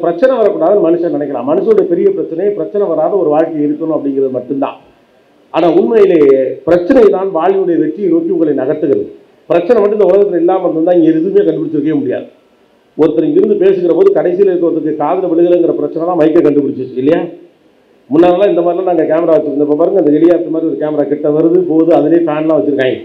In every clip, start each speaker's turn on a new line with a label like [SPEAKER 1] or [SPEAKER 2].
[SPEAKER 1] பிரச்சனை வரக்கூடாதுன்னு மனுஷன் நினைக்கலாம். மனுஷனுடைய பெரிய பிரச்சனை வராத ஒரு வாழ்க்கை இருக்கணும் அப்படிங்கிறது மட்டும்தான். ஆனால் உண்மையிலேயே பிரச்சனை தான் வாழ்வினுடைய வெற்றியை நோக்கி உங்களை நகர்த்துகிறது. பிரச்சனை மட்டும் இந்த உலகத்தில் இல்லாமல் இருந்தால் இங்கே எதுவுமே கண்டுபிடிச்சிருக்கவே முடியாது. ஒருத்தர் இங்கிருந்து பேசுகிற போது கடைசியில் இருக்கிறதுக்கு காதில் விழுகலைங்கிற பிரச்சனை தான் மைக்கை கண்டுபிடிச்சிச்சு இல்லையா? முன்னாடிலாம் இந்த மாதிரிலாம் நாங்கள் கேமரா வச்சுருந்தோம். இப்போ பாருங்கள், அந்த எளியாத்து மாதிரி ஒரு கேமரா கிட்ட வருது போகுது, அதுலேயே ஃபேன்லாம் வச்சுருக்காங்க.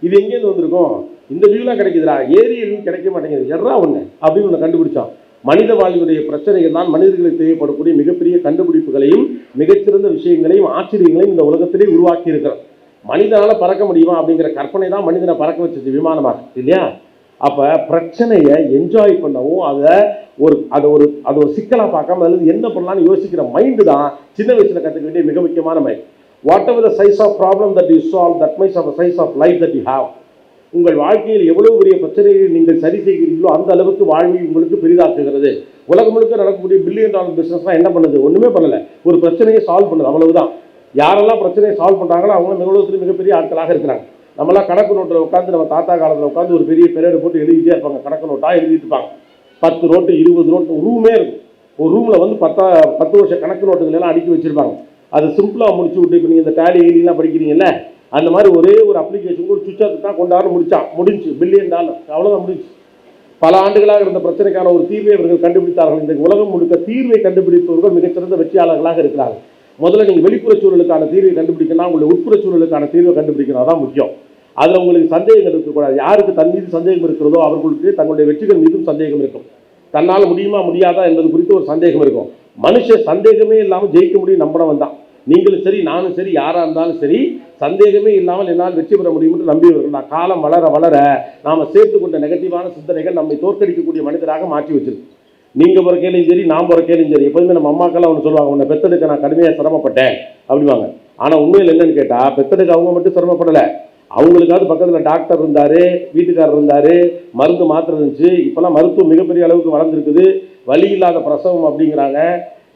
[SPEAKER 1] இது எங்கேருந்து வந்திருக்கும்? இந்த வியூலாம் கிடைக்குதுடா, ஏரியல் வியூ கிடைக்க மாட்டேங்குது, எறா ஒன்று அப்படின்னு ஒன்று கண்டுபிடிச்சான். மனித வாழ்வுடைய பிரச்சனைகள் தான் மனிதர்களுக்கு தேவைப்படக்கூடிய மிகப்பெரிய கண்டுபிடிப்புகளையும் மிகச்சிறந்த விஷயங்களையும் ஆச்சரியங்களையும் இந்த உலகத்திலே உருவாக்கி இருக்கிறோம். மனிதனால் பறக்க முடியுமா அப்படிங்கிற கற்பனை தான் மனிதனை பறக்க வச்சது விமானமாக இல்லையா? அப்போ பிரச்சனையை என்ஜாய் பண்ணவும் அதை ஒரு சிக்கலாக பார்க்காம அதில் என்ன பண்ணலான்னு யோசிக்கிற மைண்டு தான் சின்ன வயசில் கற்றுக்க வேண்டிய மிக முக்கியமான mind. Whatever the size of problem that you solve, that mice of the size of life that you have. உங்கள் வாழ்க்கையில் எவ்வளவு பெரிய பிரச்சனையை நீங்கள் சரி செய்கிறீர்களோ அந்த அளவுக்கு வாழ்வை உங்களுக்கு பெரிதாக்குகிறது. உலகம் முழுக்க நடக்கக்கூடிய $1 பில்லியன் பிஸ்னஸ்லாம் என்ன பண்ணுது? ஒன்றுமே பண்ணலை, ஒரு பிரச்சனையை சால்வ் பண்ணுது, அவ்வளவுதான். யாரெல்லாம் பிரச்சனையை சால்வ் பண்ணுறாங்களோ அவங்க இந்த உலகத்தில் மிகப்பெரிய ஆட்களாக இருக்கிறாங்க. நம்மளாம் கணக்கு நோட்டில் உட்காந்து நம்ம தாத்தா காலத்தில் உட்காந்து ஒரு பெரிய பெரியடு போட்டு எழுதிட்டே இருப்பாங்க. கணக்கு நோட்டாக எழுதிட்டு இருப்பாங்க. 10 நோட்டு 20 நோட்டு ஒரு ரூமே இருக்கும். ஒரு ரூமில் வந்து 10 வருஷ கணக்கு நோட்டுகள் எல்லாம் அடுக்கி வச்சுருப்பாங்க. அது சிம்பிளாக முடிச்சு விட்டு இப்போ நீங்கள் இந்த டேலி எல்லாம் படிக்கிறீங்கல்ல, அந்த மாதிரி ஒரே ஒரு அப்ளிகேஷன் ஒரு சுவிட்சை தான் கொண்டாட முடிஞ்சு $1 பில்லியன், அவ்வளோதான் முடிஞ்சு. பல ஆண்டுகளாக இருந்த பிரச்சனைக்கான ஒரு தீர்வை அவர்கள் கண்டுபிடித்தார்கள். இந்த உலகம் முழுக்க தீர்வை கண்டுபிடிப்பவர்கள் மிகச்சிறந்த வெற்றியாளர்களாக இருக்கிறார்கள். முதல்ல நீங்கள் வெளிப்புற சூழலுக்கான தீர்வை கண்டுபிடிக்கணும், உங்களுடைய உட்புற சூழலுக்கான தீர்வை கண்டுபிடிக்கணும், அதான் முக்கியம். அதில் உங்களுக்கு சந்தேகங்கள் இருக்கக்கூடாது. யாருக்கு தன் மீது சந்தேகம் இருக்கிறதோ அவர்களுக்கு தங்களுடைய வெற்றிகள் மீதும் சந்தேகம் இருக்கும். தன்னால் முடியுமா முடியாதா என்பது குறித்து ஒரு சந்தேகம் இருக்கும். மனுஷன் சந்தேகமே இல்லாமல் ஜெயிக்க முடியும் நம்பினவன் தான். நீங்களும் சரி நானும் சரி யாராக இருந்தாலும் சரி சந்தேகமே இல்லாமல் என்னால் வெற்றி பெற முடியும் என்று நம்பியவர்கள். நான் காலம் வளர வளர நாம் சேர்த்துக்கொண்ட நெகட்டிவான சிந்தனைகள் நம்மை தோற்கடிக்கக்கூடிய மனிதராக மாற்றி வச்சிருக்கு. நீங்கள் பிறக்கையிலையும் சரி நான் பிறக்கையிலையும் சரி எப்போதுமே நம்ம அம்மாக்கெல்லாம் ஒன்று சொல்லுவாங்க, உன்னை பெத்தெடுக்க நான் கடுமையாக சிரமப்பட்டேன் அப்படிவாங்க. ஆனால் உண்மையில் என்னன்னு கேட்டால் பெத்தெடுக்க அவங்க மட்டும் சிரமப்படலை, அவங்களுக்காவது பக்கத்தில் டாக்டர் இருந்தார், வீட்டுக்காரர் இருந்தார், மருந்து மாத்திரை இருந்துச்சு. இப்போல்லாம் மருத்துவம் மிகப்பெரிய அளவுக்கு வளர்ந்துருக்குது. வலி இல்லாத பிரசவம் அப்படிங்கிறாங்க.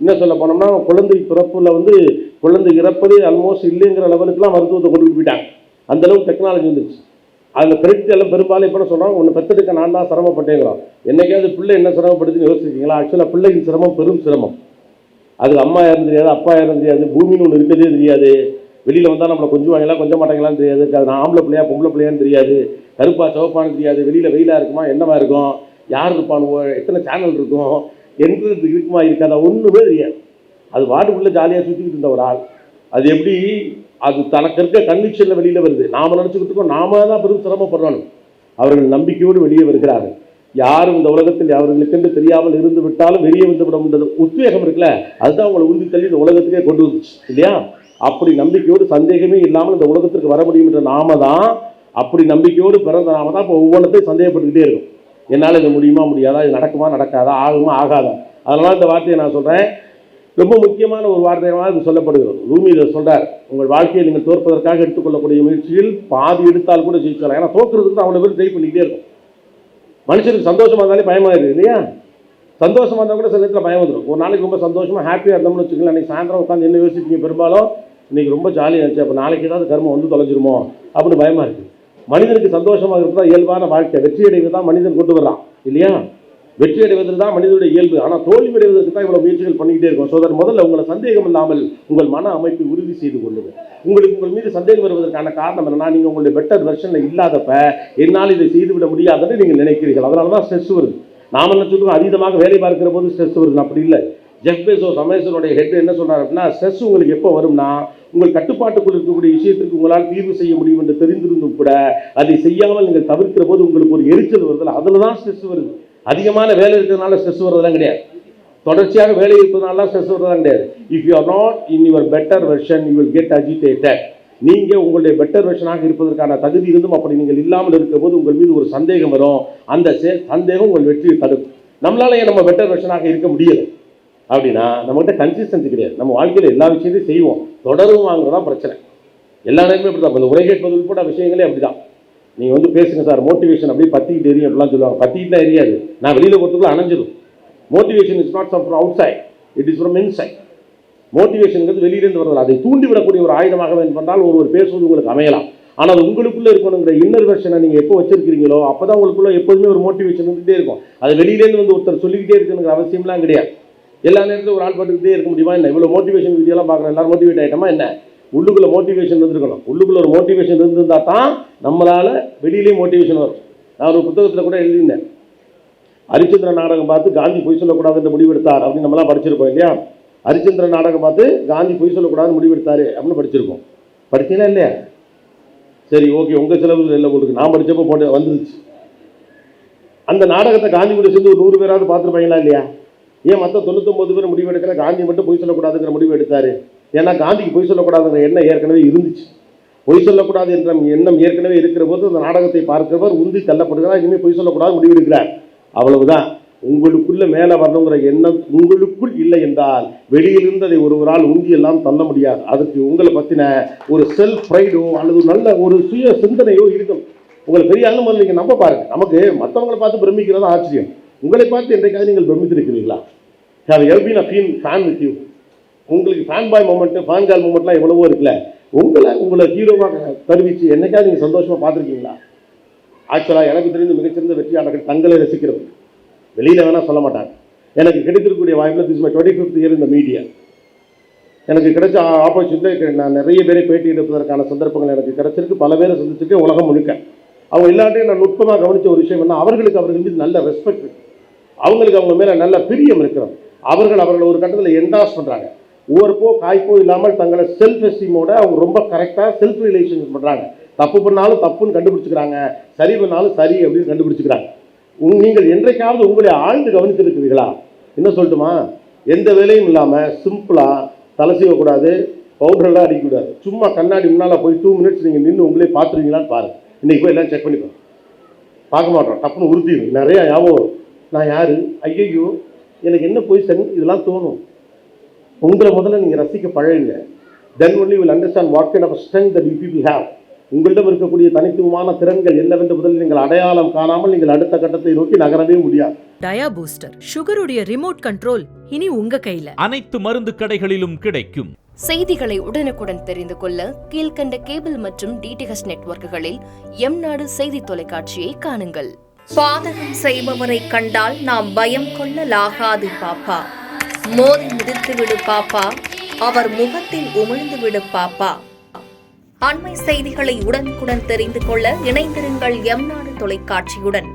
[SPEAKER 1] இன்னும் சொல்ல போனோம்னா குழந்தை பிறப்பில் வந்து குழந்தை இறப்பதே ஆல்மோஸ்ட் இல்லைங்கிற லெவலுக்குலாம் மருத்துவத்தை கொண்டு போயிட்டாங்க. அந்தளவுக்கு டெக்னாலஜி வந்துருச்சு. அதில் கிரெடிட் எல்லாம் பெரும்பாலும் இப்போ சொல்கிறாங்க, ஒன்று பெற்றெடுக்க நான் தான் சிரமப்பட்டேங்கிறோம். என்னைக்காவது பிள்ளை என்ன சிரமப்படுதுன்னு யோசிச்சிருக்கீங்களா? ஆக்சுவலாக பிள்ளையின் சிரமம் பெரும் சிரமம். அது அம்மா யாரும் தெரியாது, அப்பா யாரும் தெரியாது, பூமின்னு ஒன்று இருக்கதே தெரியாது. வெளியில் வந்தால் நம்மளை கொஞ்சம் வாங்கலாம் கொஞ்சம் மாட்டாங்களான்னு தெரியாது. அது நான் ஆம்பளை பிள்ளையா பொம்பளை பிள்ளையான்னு தெரியாது. கருப்பா சிவப்பான்னு தெரியாது. வெளியில் வெயிலாக இருக்குமா என்னவா இருக்கும், யார் இருப்பானுவோ, எத்தனை சேனல் இருக்கும், என்கிறது இருக்குமா இருக்காதா, ஒன்றுமே தெரியாது. அது வாட்டுக்குள்ளே ஜாலியாக சுற்றிக்கிட்டு இருந்த ஒரு ஆள். அது எப்படி அது தனக்கு இருக்க கன்விக்ஷனில் வெளியில் வருது. நாம் நினச்சிக்கிட்டு இருக்கோம் நாம தான் பெரும் சிரமப்படுறோம். அவர்கள் நம்பிக்கையோடு வெளியே வருகிறார்கள். யாரும் இந்த உலகத்தில் அவர்களுக்கென்று தெரியாமல் இருந்து விட்டாலும் வெளியே வந்து விட உத்வேகம் இருக்குல்ல, அதுதான் அவங்களை உறுதி தள்ளி இந்த உலகத்துக்கே கொண்டு வந்துச்சு இல்லையா? அப்படி நம்பிக்கையோடு சந்தேகமே இல்லாமல் இந்த உலகத்திற்கு வர முடியும் என்ற நாம தான், அப்படி நம்பிக்கையோடு பிறந்த நாம தான் இப்போ ஒவ்வொன்றத்தையும் சந்தேகப்பட்டுக்கிட்டே இருக்கும். என்னால் இது முடியுமா முடியாதா, இது நடக்குமா நடக்காதா, ஆகுமா ஆகாதா. அதனால இந்த வார்த்தையை நான் சொல்கிறேன். ரொம்ப முக்கியமான ஒரு வார்த்தையாக இது சொல்லப்படுகிறது. ரூமி இதை சொல்கிறார், உங்கள் வாழ்க்கையை நீங்கள் தோற்பதற்காக எடுத்துக்கொள்ளக்கூடிய முயற்சியில் பாதி எடுத்தால் கூட ஜெயிக்கலாம். ஏன்னா தோற்கிறதுக்கு தான் அவ்வளோ பேர் ட்ரை பண்ணிக்கிட்டே இருக்கும். மனுஷனுக்கு சந்தோஷமாக இருந்தாலே பயமாக இருக்குது இல்லையா? சந்தோஷமாக இருந்தால் கூட சில நேரத்தில் பயம் வந்துடும். ஒரு நாளைக்கு ரொம்ப சந்தோஷமாக ஹாப்பியாக இருந்தோம்னு வச்சுக்கலாம், அன்றைக்கி சாயந்தரம் உட்காந்து என்ன யோசிப்பீங்க? பெரும்பாலும் இன்றைக்கி ரொம்ப ஜாலியாக இருந்துச்சு, அப்போ நாளைக்கு ஏதாவது கர்மம் வந்து தொலைஞ்சிருமோ அப்படின்னு பயமாக இருக்குது. மனிதனுக்கு சந்தோஷமாக இருக்கிறதா இயல்பான வாழ்க்கை. வெற்றி அடைவது தான் மனிதன் கொண்டு வர்றான் இல்லையா? வெற்றி அடைவது தான் மனிதனுடைய இயல்பு. ஆனால் தோல்வி அடைவதற்கு தான் இவ்வளோ முயற்சிகள் பண்ணிக்கிட்டே இருக்கும். ஸோ அதன் முதல்ல உங்களை சந்தேகம் இல்லாமல் உங்கள் மன அமைப்பை உறுதி செய்து கொள்ளுங்கள். உங்களுக்கு உங்கள் மீது சந்தேகம் வருவதற்கான காரணம் என்னன்னா, நீங்கள் உங்களுடைய பெட்டர் வெர்ஷனில் இல்லாதப்ப என்னால் இதை செய்துவிட முடியாதுன்னு நீங்கள் நினைக்கிறீர்கள். அதனால தான் ஸ்ட்ரெஸ் வருது. நாம என்ன சொல்லுவோம், அதீதமாக வேலை பார்க்கிற போது ஸ்ட்ரெஸ் வருது. அப்படி இல்லை. ஜெஃப் பெஸோஸ் அமேசானுடைய ஹெட் என்ன சொல்றாரு அப்படின்னா, ஸ்ட்ரெஸ் உங்களுக்கு எப்போ வரும்னா, உங்கள் கட்டுப்பாட்டுக்குள் இருக்கக்கூடிய விஷயத்திற்கு உங்களால் தீர்வு செய்ய முடியும் என்று தெரிந்திருந்தும் கூட அதை செய்யாமல் நீங்கள் தவிர்க்கிற போது உங்களுக்கு ஒரு எரிச்சல் வருதில்ல, அதில் தான் ஸ்ட்ரெஸ் வருது. அதிகமான வேலை இருக்கிறதுனால ஸ்ட்ரெஸ் வருவதெல்லாம் கிடையாது. தொடர்ச்சியாக வேலை இருப்பதனால ஸ்ட்ரெஸ் வருவதெல்லாம் கிடையாது. If you are not in your better version you will get agitated. நீங்கள் உங்களுடைய பெட்டர் வெர்ஷனாக இருப்பதற்கான தகுதி இருந்தும் அப்படி நீங்கள் இல்லாமல் இருக்கிற போது உங்கள் மீது ஒரு சந்தேகம் வரும். அந்த சந்தேகம் உங்கள் வெற்றியை தடுக்கும். நம்மளால ஏன் நம்ம பெட்டர் வெர்ஷனாக இருக்க முடியலை அப்படின்னா, நம்மகிட்ட கன்சிஸ்டன்சி கிடையாது. நம்ம வாழ்க்கையில் எல்லா விஷயத்தையும் செய்வோம், தொடரும் வாங்குறதான் பிரச்சனை. எல்லா நேரமே அப்படி தான். இந்த உரை கேட்பது உட்பட விஷயங்களே அப்படி தான். நீங்கள் வந்து பேசுங்க சார், மோட்டிவேஷன் அப்படியே பற்றிக்கிட்டு எரியும் அப்படிலாம் சொல்லுவாங்க. பற்றிக்கிட்டு தான் எரியாது, நான் வெளியில் போகிறதுக்குள்ள அணைஞ்சிடும். Motivation is not some from outside, it is from inside. மோட்டிவேஷனுங்கிறது வெளியிலேருந்து வருது. அதை தூண்டிவிடக்கூடிய ஒரு ஆயுதமாக பண்ணால் ஒருவர் பேசுவது உங்களுக்கு அமையலாம். ஆனால் அது உங்களுக்குள்ளே இருக்கணுங்கிற இன்னர் வெர்ஷனை நீங்கள் எப்போ வச்சிருக்கிறீங்களோ அப்போ தான் உங்களுக்குள்ள எப்போதுமே ஒரு மோட்டிவேஷன் இருந்துகிட்டே இருக்கும். அது வெளியிலேருந்து வந்து ஒருத்தர் சொல்லிக்கிட்டே இருக்குங்கிற அவசியம்லாம் கிடையாது. எல்லா நேரத்திலும் ஒரு ஆள் பார்த்துக்கிட்டே இருக்க முடியுமா என்ன? இவ்வளோ மோட்டிவேஷன் வீடியோலாம் பார்க்குறோம், எல்லாரும் மோட்டிவேட் ஆகிட்டோமா என்ன? உள்ளுக்குள்ளே மோட்டிவேஷன் இருந்துருக்கணும். உள்ளுக்குள்ளே ஒரு மோட்டிவேஷன் இருந்திருந்தால் தான் நம்மளால் வெளியிலேயே மோட்டிவேஷன் வரும். நான் ஒரு புத்தகத்தில் கூட எழுதியிருந்தேன், ஹரிச்சந்திரன் நாடகம் பார்த்து காந்தி பொய் சொல்லக்கூடாதுன்ற முடிவெடுத்தார் அப்படின்னு நம்மளாம் படிச்சிருப்போம் இல்லையா? ஹரிச்சந்திரன் நாடகம் பார்த்து காந்தி பொய் சொல்லக்கூடாதுன்னு முடிவெடுத்தார் அப்படின்னு படிச்சிருக்கோம். படிச்சீங்களா இல்லையா? சரி, ஓகே, உங்கள் செலவில் இல்லை, உங்களுக்கு நான் படித்தப்போ போட்டு வந்துருச்சு. அந்த நாடகத்தை காந்தி கூட சேர்ந்து ஒரு 100 பேராவது பார்த்துருப்பாங்களா இல்லையா? ஏன் மற்ற 99 பேர் முடிவு எடுக்கல, காந்தி மட்டும் பொய் சொல்லக்கூடாதுங்கிற முடிவு எடுத்தார்? ஏன்னா காந்திக்கு பொய் சொல்லக்கூடாதுங்கிற எண்ணம் ஏற்கனவே இருந்துச்சு. பொய் சொல்லக்கூடாது என்ற எண்ணம் ஏற்கனவே இருக்கிற போது அந்த நாடகத்தை பார்க்கிறவர் உந்தி தள்ளப்படுகிறார், இனிமேல் பொய் சொல்லக்கூடாது முடிவு எடுக்கிறார். அவ்வளவுதான். உங்களுக்குள்ள மேலே வரணுங்கிற எண்ணம் உங்களுக்குள் இல்லை என்றால் வெளியிலிருந்து அதை ஒருவரால் உந்தி எல்லாம் தள்ள முடியாது. அதுக்கு உங்களை பற்றின ஒரு செல்ஃப் ப்ரைடோ அல்லது நல்ல ஒரு சுய சிந்தனையோ இருக்கும். உங்களை பெரிய ஆளும் போது நீங்கள் நம்ப பாருங்கள். நமக்கு மற்றவங்களை பார்த்து பிரமிக்கிறது ஆச்சரியம். உங்களை பார்த்து என்றைக்காவது நீங்கள் பிரமித்திருக்கிறீங்களா? Have ever been a fan with you? உங்களுக்கு fan boy moment, fan girl மூமெண்ட்லாம் எவ்வளவோ இருக்குல்ல. உங்களை ஹீரோவாக தருவிச்சு என்னைக்காவது நீங்கள் சந்தோஷமாக பார்த்துருக்கீங்களா? ஆக்சுவலாக எனக்கு தெரிந்து மிகச்சிறந்த வெற்றியாளர்கள் தங்களை ரசிக்கிறவங்க, வெளியில் வேணால் சொல்ல மாட்டாங்க. எனக்கு கிடைத்திருக்கக்கூடிய வாய்ப்பில் திஸ் மை 25th இயர் இந்த மீடியா. எனக்கு கிடைச்ச ஆப்பர்ச்சுனிட்டி, நான் நிறைய பேரை பேட்டி எடுப்பதற்கான சந்தர்ப்பங்கள் எனக்கு கிடைச்சிருக்கு. பல பேரை சந்திச்சிருக்கேன் உலகம் முழுக்க. அவங்க எல்லாத்தையும் நான் நுட்பமாக கவனித்த ஒரு விஷயம் என்ன, அவர்களுக்கு அவர்கள் மீது நல்ல ரெஸ்பெக்ட் இருக்குது, அவங்களுக்கு அவங்க மேலே நல்ல பிரியம் இருக்கிறது. அவர்களை ஒரு கட்டத்தில் என்டாஸ் பண்ணுறாங்க. ஒவ்வொருப்போ காய்ப்போ இல்லாமல் தங்களை செல்ஃப் எஸ்டீமோட அவங்க ரொம்ப கரெக்டாக செல்ஃப் ரிலேஷன்ஸ் பண்ணுறாங்க. தப்பு பண்ணாலும் தப்புன்னு கண்டுபிடிச்சிக்கிறாங்க, சரி பண்ணாலும் சரி அப்படின்னு கண்டுபிடிச்சிக்கிறாங்க. நீங்கள் என்றைக்காவது உங்களை ஆழ்ந்து கவனித்திருக்கிறீர்களா? என்ன சொல்லட்டுமா, எந்த வேலையும் இல்லாமல் சிம்பிளாக தலை செய்யக்கூடாது, பவுடரெல்லாம் அடிக்கக்கூடாது, சும்மா கண்ணாடி முன்னால் போய் 2 மினிட்ஸ் நீங்கள் நின்று உங்களே பார்த்துருவீங்களான்னு பாருங்கள். இன்றைக்கி போய் எல்லாம் செக் பண்ணிப்போம், பார்க்க மாட்டோம், டப்புன்னு உறுத்திடும். நிறையா ஞாபகம் வரும், நான் யார், ஐயோ எனக்கு என்ன பொசிஷன், இதெல்லாம் தோணும். உங்களை முதல்ல நீங்கள் ரசிக்க பழகுங்க. Then only will understand what kind of strength that you people have. உங்களிடம் இருக்கக்கூடிய தனித்துவமான திறன்கள் என்னவென்று முதலில் நீங்கள் அடையாளம் காணாமல் நீங்கள் அடுத்த கட்டத்தை நோக்கி நகரவே முடியாது.
[SPEAKER 2] டயா பூஸ்டர், சுகருடைய ரிமோட் கண்ட்ரோல் இனி உங்க கையில.
[SPEAKER 3] அனைத்து மருந்து கடைகளிலும் கிடைக்கும்.
[SPEAKER 4] செய்திகளை உடனுக்குடன் தெரிந்து கொள்ள கீழ்கண்ட கேபிள் மற்றும் டிடிஎச் நெட்வொர்க்குகளில் எம்நாடு செய்தி தொலைக்காட்சியை காணுங்கள். பாதகம் செய்பவரை கண்டால் நாம் பயம் கொள்ளலாகாது பாப்பா. மோதி மிதித்து விடு பாப்பா, அவர் முகத்தில் உமிழ்ந்து விடு பாப்பா. அண்மை செய்திகளை உடனுக்குடன் தெரிந்து கொள்ள இணைந்திருங்கள் எம்நாடு தொலைக்காட்சியுடன்.